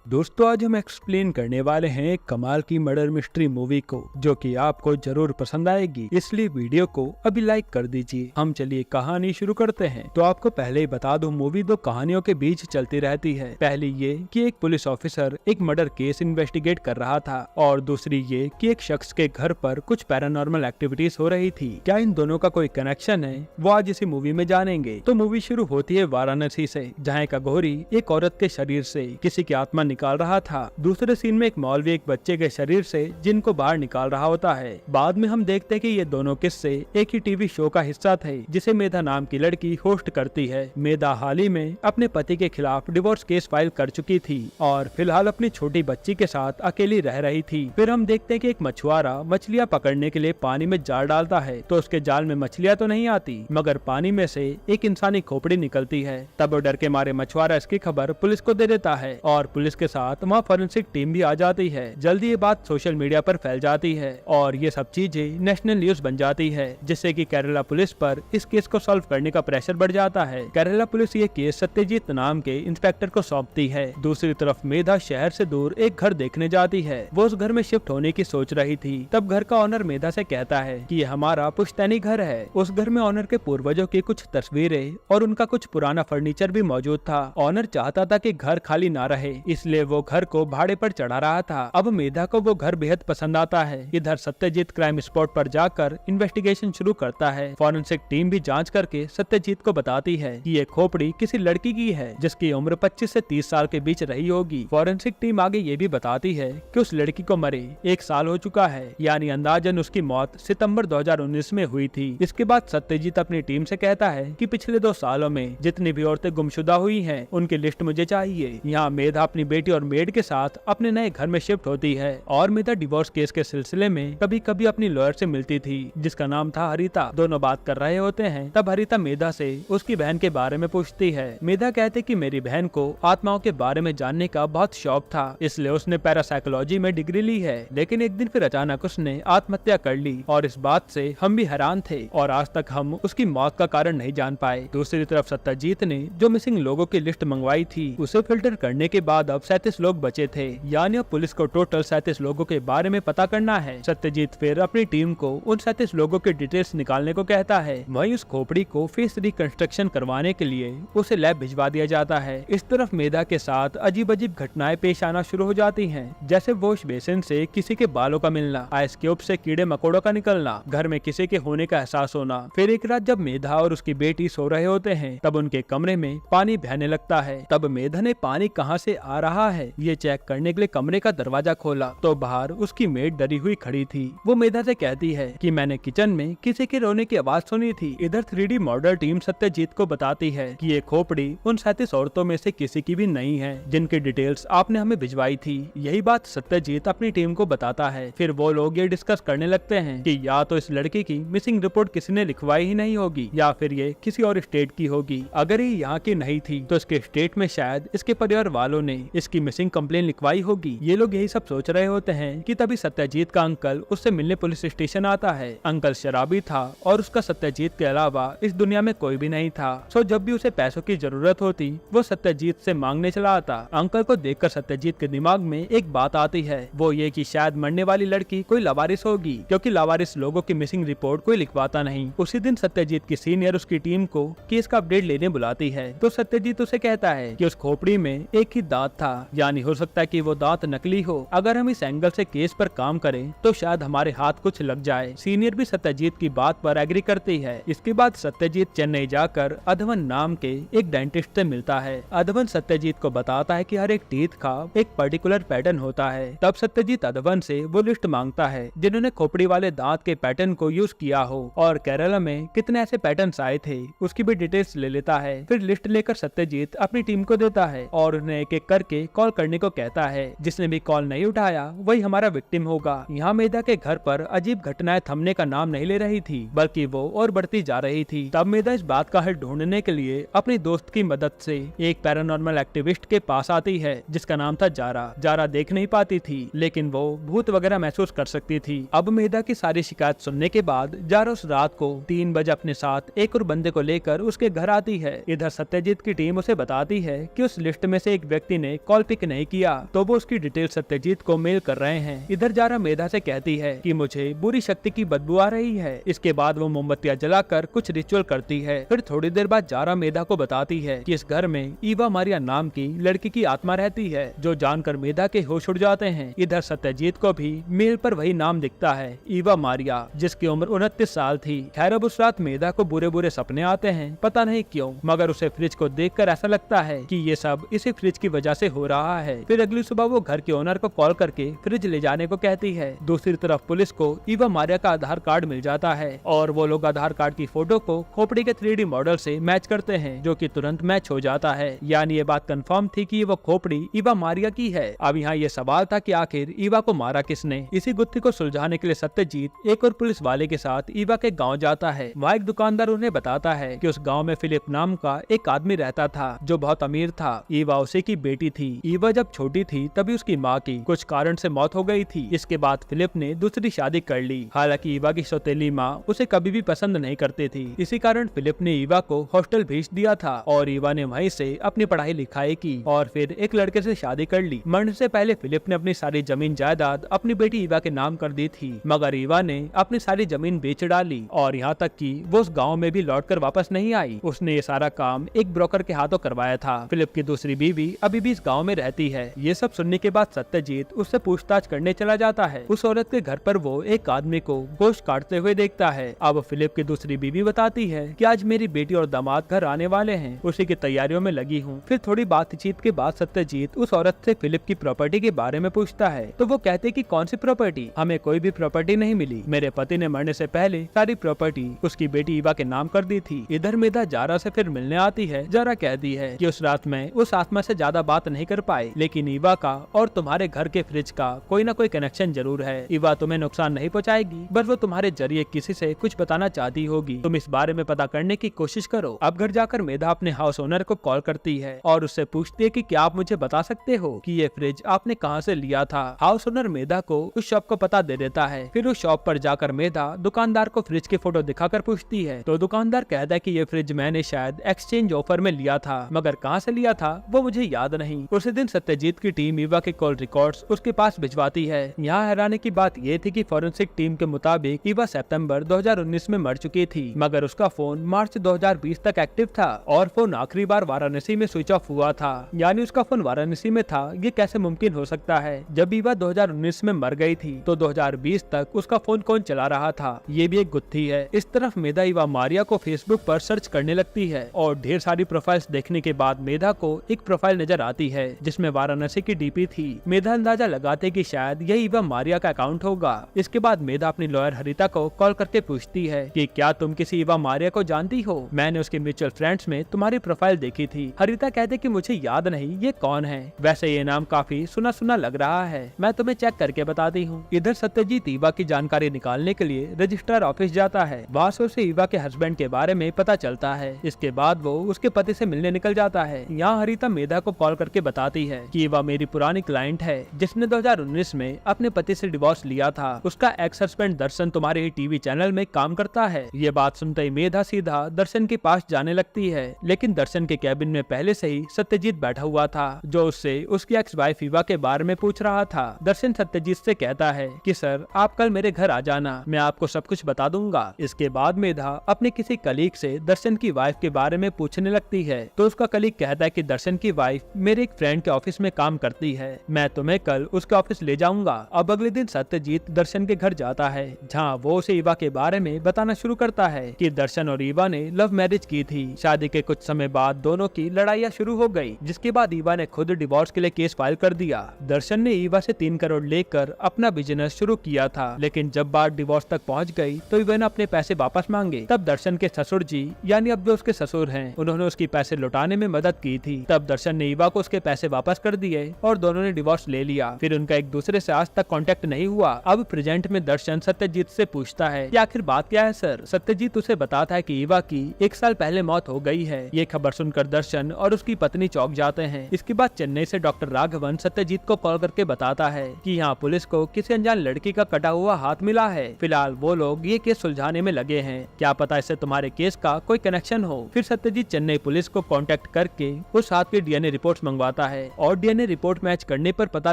दोस्तों आज हम एक्सप्लेन करने वाले हैं एक कमाल की मर्डर मिस्ट्री मूवी को, जो कि आपको जरूर पसंद आएगी। इसलिए वीडियो को अभी लाइक कर दीजिए। हम चलिए कहानी शुरू करते हैं। तो आपको पहले ही बता दूं, मूवी दो कहानियों के बीच चलती रहती है। पहली ये कि एक पुलिस ऑफिसर एक मर्डर केस इन्वेस्टिगेट कर रहा था, और दूसरी ये कि एक शख्स के घर पर कुछ पैरानॉर्मल एक्टिविटीज हो रही थी। क्या इन दोनों का कोई कनेक्शन है, वो आज इसी मूवी में जानेंगे। तो मूवी शुरू होती है वाराणसी से, जहाँ एक अघोरी एक औरत के शरीर से किसी की आत्मा निकाल रहा था। दूसरे सीन में एक मौलवी एक बच्चे के शरीर से जिन को बाहर निकाल रहा होता है। बाद में हम देखते हैं कि ये दोनों किस्से एक ही टीवी शो का हिस्सा थे, जिसे मेधा नाम की लड़की होस्ट करती है। मेधा हाल ही में अपने पति के खिलाफ डिवोर्स केस फाइल कर चुकी थी और फिलहाल अपनी छोटी बच्ची के साथ अकेली रह रही थी। फिर हम देखते हैं कि एक मछुआरा मछलियाँ पकड़ने के लिए पानी में जाल डालता है, तो उसके जाल में मछलियाँ तो नहीं आती, मगर पानी में से एक इंसानी खोपड़ी निकलती है। तब डर के मारे मछुआरा इसकी खबर पुलिस को दे देता है, और पुलिस के साथ वहाँ फॉरेंसिक टीम भी आ जाती है। जल्दी ये बात सोशल मीडिया पर फैल जाती है और ये सब चीजें नेशनल न्यूज बन जाती है, जिससे कि केरला पुलिस पर इस केस को सॉल्व करने का प्रेशर बढ़ जाता है। केरला पुलिस ये केस सत्यजीत नाम के इंस्पेक्टर को सौंपती है। दूसरी तरफ मेधा शहर से दूर एक घर देखने जाती है। वो उस घर में शिफ्ट होने की सोच रही थी। तब घर का ऑनर मेधा से कहता है कि ये हमारा पुश्तैनी घर है। उस घर में ऑनर के पूर्वजों की कुछ तस्वीरें और उनका कुछ पुराना फर्नीचर भी मौजूद था। ऑनर चाहता था कि घर खाली ना रहे, इसलिए वो घर को भाड़े पर चढ़ा रहा था। अब मेधा को वो घर बेहद पसंद आता है। इधर सत्यजीत क्राइम स्पॉट पर जाकर इन्वेस्टिगेशन शुरू करता है। फॉरेंसिक टीम भी जांच करके सत्यजीत को बताती है कि ये खोपड़ी किसी लड़की की है, जिसकी उम्र 25 से 30 साल के बीच रही होगी। फॉरेंसिक टीम आगे ये भी बताती है कि उस लड़की को मरे 1 साल हो चुका है, यानी अंदाजन उसकी मौत सितंबर 2019 में हुई थी। इसके बाद सत्यजीत अपनी टीम से कहता है कि पिछले 2 सालों में जितनी भी औरतें गुमशुदा हुई हैं, उनकी लिस्ट मुझे चाहिए। यहाँ मेधा अपनी बेटी और मेड के साथ अपने नए घर में शिफ्ट होती है, और मेधा डिवोर्स केस के सिलसिले में कभी कभी अपनी लॉयर से मिलती थी, जिसका नाम था हरिता। दोनों बात कर रहे होते हैं। तब हरिता मेधा से उसकी बहन के बारे में पूछती है। मेधा कहते कि मेरी बहन को आत्माओं के बारे में जानने का बहुत शौक था, इसलिए उसने पैरासाइकोलॉजी में डिग्री ली है। लेकिन एक दिन फिर अचानक उसने आत्महत्या कर ली, और इस बात से हम भी हैरान थे, और आज तक हम उसकी मौत का कारण नहीं जान पाए। दूसरी तरफ सत्यजीत ने जो मिसिंग लोगों की लिस्ट मंगवाई थी, उसे फिल्टर करने के बाद अब 37 लोग बचे थे, यानी अब पुलिस को टोटल 37 लोगों के बारे में पता करना है। सत्यजीत फिर अपनी टीम को उन 37 लोगों के डिटेल्स निकालने को कहता है। वहीं उस खोपड़ी को फेस रिकंस्ट्रक्शन करवाने के लिए उसे लैब भिजवा दिया जाता है। इस तरफ मेधा के साथ अजीब अजीब घटनाएं पेश आना शुरू हो जाती हैं, जैसे वॉश बेसिन से किसी के बालों का मिलना, आइस क्यूब से कीड़े मकोड़ों का निकलना, घर में किसी के होने का एहसास होना। फिर एक रात जब मेधा और उसकी बेटी सो रहे होते हैं, तब उनके कमरे में पानी बहने लगता है। तब मेधा ने पानी कहाँ से आ रहा है ये चेक करने के लिए कमरे का दरवाजा खोला, तो बाहर उसकी मेड डरी हुई खड़ी थी। वो मेधा से कहती है कि मैंने किचन में किसी के रोने की आवाज सुनी थी। इधर 3D मॉडल टीम सत्यजीत को बताती है कि ये खोपड़ी उन 37 औरतों में से किसी की भी नहीं है, जिनकी डिटेल्स आपने हमें भिजवाई थी। यही बात सत्यजीत अपनी टीम को बताता है। फिर वो लोग ये डिस्कस करने लगते हैं कि या तो इस लड़की की मिसिंग रिपोर्ट किसी ने लिखवाई ही नहीं होगी, या फिर ये किसी और स्टेट की होगी। अगर ये यहाँ की नहीं थी, तो इसके स्टेट में शायद इसके परिवार वालों ने इसकी मिसिंग कंप्लेन लिखवाई होगी। ये लोग यही सब सोच रहे होते हैं कि तभी सत्यजीत का अंकल उससे मिलने पुलिस स्टेशन आता है। अंकल शराबी था, और उसका सत्यजीत के अलावा इस दुनिया में कोई भी नहीं था। सो जब भी उसे पैसों की जरूरत होती, वो सत्यजीत से मांगने चला आता। अंकल को देखकर सत्यजीत के दिमाग में एक बात आती है, वो ये कि शायद मरने वाली लड़की कोई लावारिस होगी, क्योंकि लावारिस लोगों की मिसिंग रिपोर्ट कोई लिखवाता नहीं। उसी दिन सत्यजीत की सीनियर उसकी टीम को केस का अपडेट लेने बुलाती है, तो सत्यजीत उसे कहता है कि उस खोपड़ी में एक ही दांत था, यानी हो सकता है कि वो दांत नकली हो। अगर हम इस एंगल से केस पर काम करें, तो शायद हमारे हाथ कुछ लग जाए। सीनियर भी सत्यजीत की बात पर एग्री करती है। इसके बाद सत्यजीत चेन्नई जाकर अधवन नाम के एक डेंटिस्ट से मिलता है। अधवन सत्यजीत को बताता है कि हर एक टीथ का एक पर्टिकुलर पैटर्न होता है। तब सत्यजीत अधवन से वो लिस्ट मांगता है जिन्होंने खोपड़ी वाले दांत के पैटर्न को यूज किया हो, और केरला में कितने ऐसे पैटर्न आए थे उसकी भी डिटेल्स ले लेता है। फिर लिस्ट लेकर सत्यजीत अपनी टीम को देता है और उन्हें एक एक करके कॉल करने को कहता है। जिसने भी कॉल नहीं उठाया वही हमारा विक्टिम होगा। यहाँ मेधा के घर पर अजीब घटनाएं थमने का नाम नहीं ले रही थी, बल्कि वो और बढ़ती जा रही थी। तब मेधा इस बात का हल ढूंढने के लिए अपनी दोस्त की मदद से एक पैरानॉर्मल एक्टिविस्ट के पास आती है, जिसका नाम था जारा। जारा देख नहीं पाती थी, लेकिन वो भूत वगैरह महसूस कर सकती थी। अब मेधा की सारी शिकायत सुनने के बाद जारा उस रात को 3 बजे अपने साथ एक और बंदे को लेकर उसके घर आती है। इधर सत्यजीत की टीम उसे बताती है कि उस लिस्ट में से एक व्यक्ति ने कॉल पिक नहीं किया तो वो उसकी डिटेल सत्यजीत को मेल कर रहे हैं। इधर जारा मेधा से कहती है कि मुझे बुरी शक्ति की बदबू आ रही है। इसके बाद वो मोमबत्तियां जलाकर कुछ रिचुअल करती है। फिर थोड़ी देर बाद जारा मेधा को बताती है कि इस घर में ईवा मारिया नाम की लड़की की आत्मा रहती है, जो जानकर मेधा के होश उड़ जाते हैं। इधर सत्यजीत को भी मेल पर वही नाम दिखता है, ईवा मारिया, जिसकी उम्र 29 साल थी। खैर अब उस रात मेधा को बुरे बुरे सपने आते हैं, पता नहीं क्यों, मगर उसे फ्रिज को देखकर ऐसा लगता है कि ये सब इसी फ्रिज की वजह से हो रहा है। फिर अगली सुबह वो घर के ओनर को कॉल करके फ्रिज ले जाने को कहती है। दूसरी तरफ पुलिस को ईवा मारिया का आधार कार्ड मिल जाता है और वो लोग आधार कार्ड की फोटो को खोपड़ी के 3D मॉडल से मैच करते हैं, जो कि तुरंत मैच हो जाता है। यानी ये बात कंफर्म थी कि वो खोपड़ी ईवा मारिया की है। अब यहाँ ये सवाल था कि आखिर ईवा को मारा किसने। इसी गुत्थी को सुलझाने के लिए सत्यजीत एक और पुलिस वाले के साथ ईवा के गाँव जाता है। वहाँ एक दुकानदार उन्हें बताता है कि उस गाँव में फिलिप नाम का एक आदमी रहता था, जो बहुत अमीर था। ईवा उसी की बेटी थी। ईवा जब छोटी थी तभी उसकी माँ की कुछ कारण से मौत हो गई थी। इसके बाद फिलिप ने दूसरी शादी कर ली। हालांकि ईवा की सौतेली माँ उसे कभी भी पसंद नहीं करती थी। इसी कारण फिलिप ने ईवा को हॉस्टल भेज दिया था और ईवा ने वहीं से अपनी पढ़ाई लिखाई की और फिर एक लड़के से शादी कर ली। मरने से पहले फिलिप ने अपनी सारी जमीन जायदाद अपनी बेटी ईवा के नाम कर दी थी, मगर ईवा ने अपनी सारी जमीन बेच डाली और यहाँ तक कि वो उस गाँव में भी लौटकर वापस नहीं आई। उसने ये सारा काम एक ब्रोकर के हाथों करवाया था। फिलिप की दूसरी बीवी अभी भी इस गाँव में रहती है। ये सब सुनने के बाद सत्यजीत उससे पूछताछ करने चला जाता है। उस औरत के घर पर वो एक आदमी को गोश्त काटते हुए देखता है। अब फिलिप की दूसरी बीवी बताती है कि आज मेरी बेटी और दामाद घर आने वाले हैं, उसी की तैयारियों में लगी हूँ। फिर थोड़ी बातचीत के बाद सत्यजीत उस औरत से फिलिप की प्रॉपर्टी के बारे में पूछता है, तो वो कहते कि कौन सी प्रॉपर्टी, हमें कोई भी प्रॉपर्टी नहीं मिली। मेरे पति ने मरने से पहले सारी प्रॉपर्टी उसकी बेटी ईवा के नाम कर दी थी। इधर मेधा जारा से फिर मिलने आती है। जारा कहती है कि उस रात में उस आत्मा से ज्यादा बात नहीं कर पाए, लेकिन ईवा का और तुम्हारे घर के फ्रिज का कोई ना कोई कनेक्शन जरूर है। ईवा तुम्हें नुकसान नहीं पहुंचाएगी, बस वो तुम्हारे जरिए किसी से कुछ बताना चाहती होगी। तुम इस बारे में पता करने की कोशिश करो। अब घर जाकर मेधा अपने हाउस ओनर को कॉल करती है और उससे पूछती है कि क्या आप मुझे बता सकते हो कि ये फ्रिज आपने कहां से लिया था। हाउस ओनर मेधा को उस शॉप को पता दे देता है। फिर उस शॉप पर जाकर मेधा दुकानदार को फ्रिज की फोटो दिखाकर पूछती है, तो दुकानदार कहता है कि ये फ्रिज मैंने शायद एक्सचेंज ऑफर में लिया था, मगर कहां से लिया था वो मुझे याद नहीं। उसी दिन सत्यजीत की टीम ईवा के कॉल रिकॉर्ड्स उसके पास भिजवाती है। यहाँ हैरानी की बात ये थी कि फॉरेंसिक टीम के मुताबिक ईवा सितंबर 2019 में मर चुकी थी, मगर उसका फोन मार्च 2020 तक एक्टिव था और फोन आखिरी बार वाराणसी में स्विच ऑफ हुआ था। यानी उसका फोन वाराणसी में था। ये कैसे मुमकिन हो सकता है? जब ईवा 2019 में मर गई थी तो 2020 तक उसका फोन कौन चला रहा था? ये भी एक गुत्थी है। इस तरफ मेधा ईवा मारिया को फेसबुक पर सर्च करने लगती है और ढेर सारी प्रोफाइल्स देखने के बाद मेधा को एक प्रोफाइल नजर आती है जिसमें वाराणसी की डीपी थी। मेधा अंदाजा लगाते कि शायद यह ईवा मारिया का अकाउंट होगा। इसके बाद मेधा अपनी लॉयर हरिता को कॉल करके पूछती है कि क्या तुम किसी ईवा मारिया को जानती हो? मैंने उसके म्यूचुअल फ्रेंड्स में तुम्हारी प्रोफाइल देखी थी। हरिता कहते कि मुझे याद नहीं ये कौन है, वैसे ये नाम काफी सुना सुना लग रहा है, मैं तुम्हें चेक करके बताती हूँ। इधर सत्यजीत ईवा की जानकारी निकालने के लिए रजिस्ट्रार ऑफिस जाता है। वहाँ से उसे ईवा के हस्बैंड के बारे में पता चलता है। इसके बाद वो उसके पति से मिलने निकल जाता है। यहाँ हरिता मेधा को कॉल करके बताती है कि ईवा मेरी पुरानी क्लाइंट है जिसने 2019 में अपने पति से डिवोर्स लिया था। उसका एक्स हस्बैंड दर्शन तुम्हारे ही टीवी चैनल में काम करता है। ये बात सुनते ही मेधा सीधा दर्शन के पास जाने लगती है, लेकिन दर्शन के कैबिन में पहले से ही सत्यजीत बैठा हुआ था, जो उससे उसकी एक्स वाइफ ईवा के बारे में पूछ रहा था। दर्शन सत्यजीत से कहता है कि सर आप कल मेरे घर आ जाना, मैं आपको सब कुछ बता दूंगा। इसके बाद मेधा अपने किसी कलीग से दर्शन की वाइफ के बारे में पूछने लगती है, तो उसका कलीग कहता है कि दर्शन की वाइफ मेरे एक फ्रेंड के ऑफिस में काम करती है, मैं तुम्हें कल उसके ऑफिस ले जाऊंगा। अब अगले दिन सत्यजीत दर्शन के घर जाता है, जहाँ वो उसे ईवा के बारे में बताना शुरू करता है कि दर्शन और ईवा ने लव मैरिज की थी। शादी के कुछ समय बाद दोनों की लड़ाइयाँ शुरू हो गई, जिसके बाद ईवा ने खुद डिवोर्स के लिए केस फाइल कर दिया। दर्शन ने ईवा से 3 करोड़ लेकर अपना बिजनेस शुरू किया था, लेकिन जब बात डिवोर्स तक पहुंच गई तो ईवा ने अपने पैसे वापस मांगे। तब दर्शन के ससुर जी यानी अब जो उसके ससुर हैं, उन्होंने उसकी पैसे लौटाने में मदद की थी। तब दर्शन ने ईवा को उसके पैसे वापस कर दिए और दोनों ने डिवोर्स ले लिया। फिर उनका एक दूसरे से आज तक कांटेक्ट नहीं हुआ। अब प्रेजेंट में दर्शन सत्यजीत से पूछता है कि आखिर बात क्या है सर। सत्यजीत उसे बताता है कि ईवा की 1 साल पहले मौत हो गई है। ये खबर सुनकर दर्शन और उसकी पत्नी चौंक जाते हैं। इसके बाद चेन्नई से डॉक्टर राघवन सत्यजीत को कॉल करके बताता है कि यहाँ पुलिस को किसी अनजान लड़की का कटा हुआ हाथ मिला है। फिलहाल वो लोग ये केस सुलझाने में लगे हैं, क्या पता इससे तुम्हारे केस का कोई कनेक्शन हो। फिर सत्यजीत चेन्नई पुलिस को कांटेक्ट करके उस हाथ की DNA रिपोर्ट्स मंगवाता जाता है और डीएनए रिपोर्ट मैच करने पर पता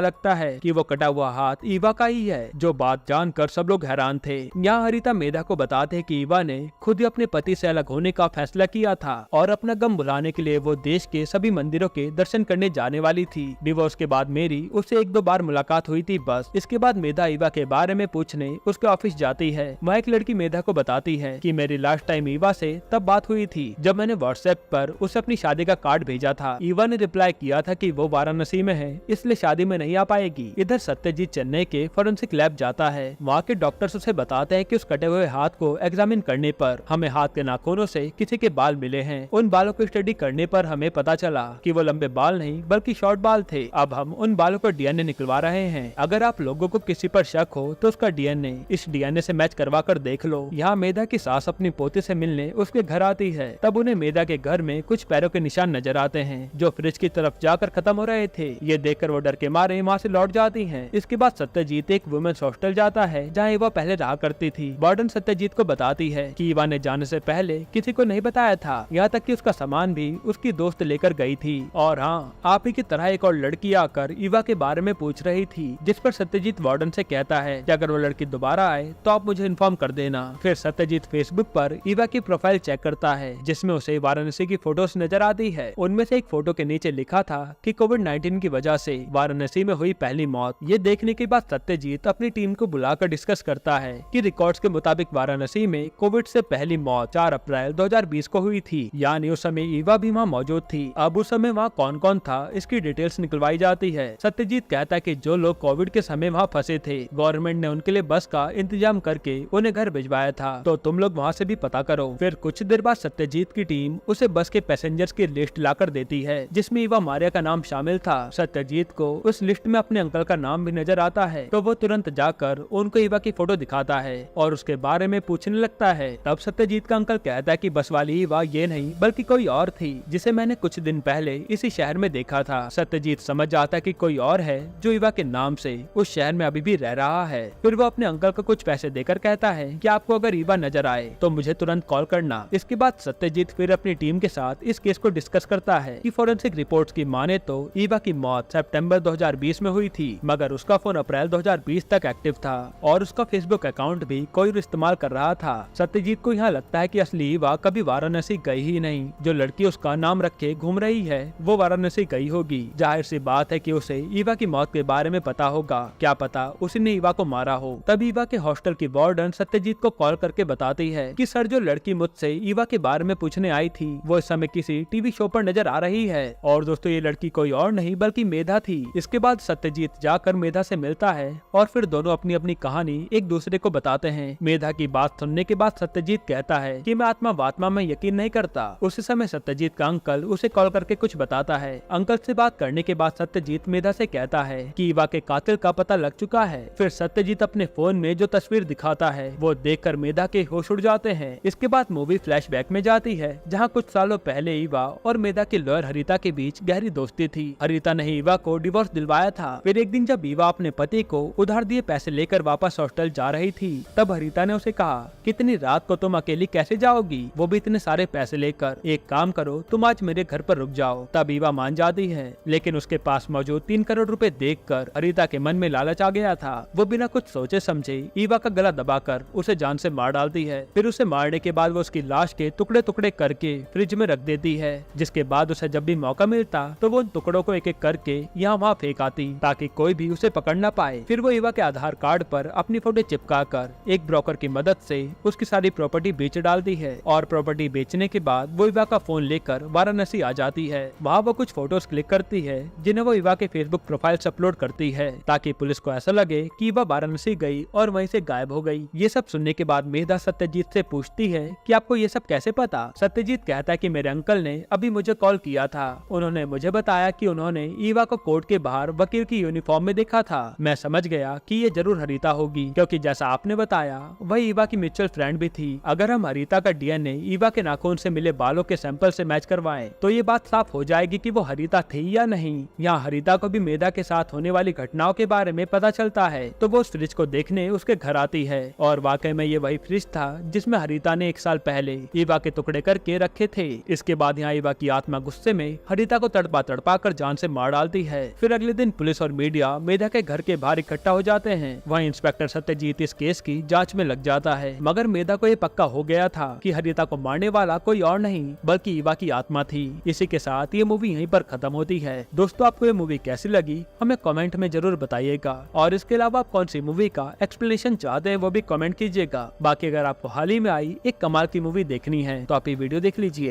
लगता है कि वो कटा हुआ हाथ ईवा का ही है। जो बात जानकर सब लोग हैरान थे। यहाँ हरिता मेधा को बताते हैं कि ईवा ने खुद ही अपने पति से अलग होने का फैसला किया था और अपना गम भुलाने के लिए वो देश के सभी मंदिरों के दर्शन करने जाने वाली थी। डिवोर्स के बाद मेरी उससे एक दो बार मुलाकात हुई थी बस। इसके बाद मेधा ईवा के बारे में पूछने उसके ऑफिस जाती है। वहाँ एक लड़की मेधा को बताती है कि मेरी लास्ट टाइम ईवा से तब बात हुई थी जब मैंने व्हाट्सएप पर उसे अपनी शादी का कार्ड भेजा था। ईवा ने रिप्लाई किया था कि वो वाराणसी में है इसलिए शादी में नहीं आ पाएगी। इधर सत्यजीत चेन्नई के फॉरेंसिक लैब जाता है। वहाँ के डॉक्टर्स उसे बताते हैं कि उस कटे हुए हाथ को एग्जामिन करने पर हमें हाथ के नाखूनों से किसी के बाल मिले हैं। उन बालों को स्टडी करने पर हमें पता चला कि वो लंबे बाल नहीं बल्कि शॉर्ट बाल थे। अब हम उन बालों को डीएनए निकलवा रहे हैं। अगर आप लोगों को किसी पर शक हो तो उसका डीएनए इस डीएनए से मैच करवा कर देख लो। यहाँ मेधा की सास अपनी पोती से मिलने उसके घर आती है। तब उन्हें मेधा के घर में कुछ पैरों के निशान नजर आते हैं जो फ्रिज की तरफ जाकर खत्म हो रहे थे। ये देखकर वो डर के मारे वहाँ से लौट जाती हैं। इसके बाद सत्यजीत एक वुमेन्स हॉस्टल जाता है जहाँ ईवा पहले रहा करती थी। वार्डन सत्यजीत को बताती है कि ईवा ने जाने से पहले किसी को नहीं बताया था, यहाँ तक कि उसका सामान भी उसकी दोस्त लेकर गई थी। और हाँ, आप ही की तरह एक और लड़की आकर ईवा के बारे में पूछ रही थी, जिस पर सत्यजीत वार्डन से कहता है कि अगर वो लड़की दोबारा आए तो आप मुझे इन्फॉर्म कर देना। फिर सत्यजीत फेसबुक पर ईवा की प्रोफाइल चेक करता है जिसमें उसे वाराणसी की फोटोज नजर आती है। उनमें से एक फोटो के नीचे लिखा था कि कोविड-19 की वजह से वाराणसी में हुई पहली मौत। ये देखने के बाद सत्यजीत अपनी टीम को बुलाकर डिस्कस करता है कि रिकॉर्ड्स के मुताबिक वाराणसी में कोविड से पहली मौत 4 अप्रैल 2020 को हुई थी, यानी उस समय ईवा भी वहाँ मौजूद थी। अब उस समय वहाँ कौन कौन था इसकी डिटेल्स निकलवाई जाती है। सत्यजीत कहता है कि जो लोग कोविड के समय वहाँ फंसे थे, गवर्नमेंट ने उनके लिए बस का इंतजाम करके उन्हें घर भिजवाया था, तो तुम लोग वहाँ से भी पता करो। फिर कुछ देर बाद सत्यजीत की टीम उसे बस के पैसेंजर्स की लिस्ट लाकर देती है जिसमें ईवा मारिया का नाम शामिल था। सत्यजीत को उस लिस्ट में अपने अंकल का नाम भी नजर आता है, तो वो तुरंत जाकर उनको ईवा की फोटो दिखाता है और उसके बारे में पूछने लगता है। तब सत्यजीत का अंकल कहता है कि बस वाली ईवा ये नहीं बल्कि कोई और थी जिसे मैंने कुछ दिन पहले इसी शहर में देखा था। सत्यजीत समझ जाता है कि कोई और है जो ईवा के नाम से उस शहर में अभी भी रह रहा है। फिर वो अपने अंकल को कुछ पैसे देकर कहता है कि आपको अगर ईवा नजर आए तो मुझे तुरंत कॉल करना। इसके बाद सत्यजीत फिर अपनी टीम के साथ इस केस को डिस्कस करता है कि फोरेंसिक रिपोर्ट्स की माने तो ईवा की मौत सितंबर 2020 में हुई थी, मगर उसका फोन अप्रैल 2020 तक एक्टिव था और उसका फेसबुक अकाउंट भी कोई इस्तेमाल कर रहा था। सत्यजीत को यहाँ लगता है कि असली ईवा कभी वाराणसी गई ही नहीं। जो लड़की उसका नाम रख के घूम रही है वो वाराणसी गई होगी। जाहिर सी बात है कि उसे ईवा की मौत के बारे में पता होगा। क्या पता उसी ने ईवा को मारा हो। तब ईवा के हॉस्टल की वार्डन सत्यजीत को कॉल करके बताती है कि सर, जो लड़की मुझसे ईवा के बारे में पूछने आई थी वो इस समय किसी टीवी शो पर नजर आ रही है। और दोस्तों, ये लड़की कोई और नहीं बल्कि मेधा थी। इसके बाद सत्यजीत जाकर मेधा से मिलता है और फिर दोनों अपनी अपनी कहानी एक दूसरे को बताते हैं। मेधा की बात सुनने के बाद सत्यजीत कहता है कि मैं आत्मा वात्मा में यकीन नहीं करता। उसी समय सत्यजीत का अंकल उसे कॉल करके कुछ बताता है। अंकल से बात करने के बाद सत्यजीत मेधा से कहता है कि ईवा के कातिल का पता लग चुका है। फिर सत्यजीत अपने फोन में जो तस्वीर दिखाता है वो देखकर मेधा के होश उड़ जाते हैं। इसके बाद मूवी फ्लैशबैक में जाती है जहाँ कुछ सालों पहले ईवा और मेधा की लॉयर हरिता के बीच गहरी दोस्ती थी। हरिता ने ईवा को डिवोर्स दिलवाया था। फिर एक दिन जब ईवा अपने पति को उधार दिए पैसे लेकर वापस हॉस्टल जा रही थी तब हरिता ने उसे कहा कि इतनी रात को तुम अकेली कैसे जाओगी, वो भी इतने सारे पैसे लेकर। एक काम करो, तुम आज मेरे घर पर रुक जाओ। तब ईवा मान जाती है, लेकिन उसके पास मौजूद 3 करोड़ रुपए देखकर हरिता के मन में लालच आ गया था। वो बिना कुछ सोचे समझे ईवा का गला दबाकर उसे जान से मार डालती है। फिर उसे मारने के बाद वो उसकी लाश के टुकड़े टुकड़े करके फ्रिज में रख देती है, जिसके बाद उसे जब भी मौका मिलता तो वो उन टुकड़ों को एक एक करके यहाँ वहाँ फेंक आती ताकि कोई भी उसे पकड़ न पाए। फिर वो ईवा के आधार कार्ड पर अपनी फोटो चिपका कर एक ब्रोकर की मदद से उसकी सारी प्रॉपर्टी बेच डालती है और प्रॉपर्टी बेचने के बाद वो ईवा का फोन लेकर वाराणसी आ जाती है। वहाँ वो कुछ फोटोज क्लिक करती है जिन्हें वो ईवा के फेसबुक प्रोफाइल से अपलोड करती है ताकि पुलिस को ऐसा लगे कि ईवा वाराणसी गई और वहीं से गायब हो गई। ये सब सुनने के बाद मेधा सत्यजीत से पूछती है कि आपको ये सब कैसे पता। सत्यजीत कहता है कि मेरे अंकल ने अभी मुझे कॉल किया था। उन्होंने मुझे बताया कि उन्होंने ईवा को कोर्ट के बाहर वकील की यूनिफॉर्म में देखा था। मैं समझ गया कि ये जरूर हरिता होगी, क्योंकि जैसा आपने बताया वही ईवा की म्यूचुअल फ्रेंड भी थी। अगर हम हरिता का डीएनए ईवा के नाखून से मिले बालों के सैंपल से मैच करवाएं तो ये बात साफ हो जाएगी कि वो हरिता थी या नहीं। यहाँ हरिता को भी मेधा के साथ होने वाली घटनाओं के बारे में पता चलता है, तो वो उस फ्रिज को देखने उसके घर आती है और वाकई में ये वही फ्रिज था जिसमें हरिता ने 1 साल पहले ईवा के टुकड़े करके रखे थे। इसके बाद यहाँ ईवा की आत्मा गुस्से में हरिता को तड़पा तड़पाकर जान से मार डालती है। फिर अगले दिन पुलिस और मीडिया मेधा के घर के बाहर इकट्ठा हो जाते हैं। वहीं इंस्पेक्टर सत्यजीत इस केस की जांच में लग जाता है, मगर मेधा को ये पक्का हो गया था कि हरिता को मारने वाला कोई और नहीं बल्कि ईवा की आत्मा थी। इसी के साथ ये मूवी यहीं पर खत्म होती है। दोस्तों, आपको ये मूवी कैसी लगी हमें कमेंट में जरूर बताइएगा, और इसके अलावा आप कौन सी मूवी का एक्सप्लेनेशन चाहते हैं वो भी कमेंट कीजिएगा। बाकी अगर आपको हाल ही में आई एक कमाल की मूवी देखनी है तो आप ये वीडियो देख लीजिए।